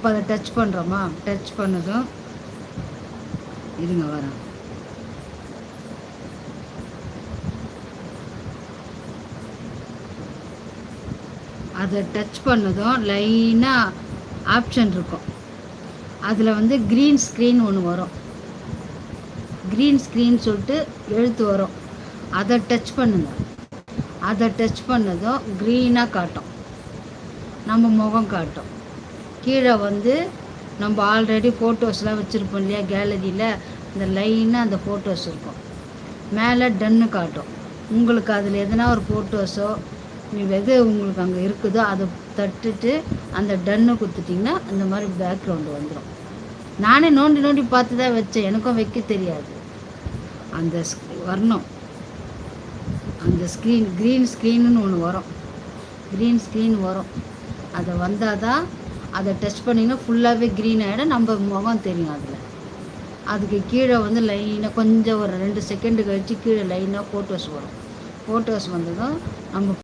இப்போ அதை டச் பண்ணுறோமா, டச் பண்ணதும் இருங்க வரேன். அதை டச் பண்ணதும் லைனாக ஆப்ஷன் இருக்கும். அதில் வந்து க்ரீன் ஸ்க்ரீன் ஒன்று வரும். க்ரீன் ஸ்க்ரீன் சொல்லிட்டு எழுத்து வரும். அதை டச் பண்ணுங்க. அதை டச் பண்ணதும் க்ரீனாக காட்டும், நம்ம முகம் காட்டும். கீழே வந்து நம்ம ஆல்ரெடி ஃபோட்டோஸ்லாம் வச்சுருப்போம் இல்லையா கேலரியில், இந்த லைனாக அந்த ஃபோட்டோஸ் இருக்கும். மேலே டன்னு காட்டும். உங்களுக்கு அதில் எதனா ஒரு ஃபோட்டோஸோ எது உங்களுக்கு அங்கே இருக்குதோ அதை தட்டுட்டு அந்த டன்னு கொடுத்துட்டிங்கன்னா அந்த மாதிரி பேக்ரவுண்டு வந்துடும். நானே நோண்டி நோண்டி பார்த்து தான் வச்சேன், எனக்கும் வைக்க தெரியாது. அந்த வரணும், அந்த ஸ்க்ரீன் க்ரீன் ஸ்க்ரீனுன்னு ஒன்று வரும். க்ரீன் ஸ்க்ரீன் வரும். அதை வந்தால் தான் அதை டச் பண்ணிங்கன்னா ஃபுல்லாகவே க்ரீன் ஆகிடும், நம்ம முகம் தெரியும் அதில். அதுக்கு கீழே வந்து லைனாக கொஞ்சம் ஒரு 2 செகண்டு கழித்து கீழே லைனாக ஃபோட்டோஸ் வரும். ஃபோட்டோஸ் வந்ததும் நம்ம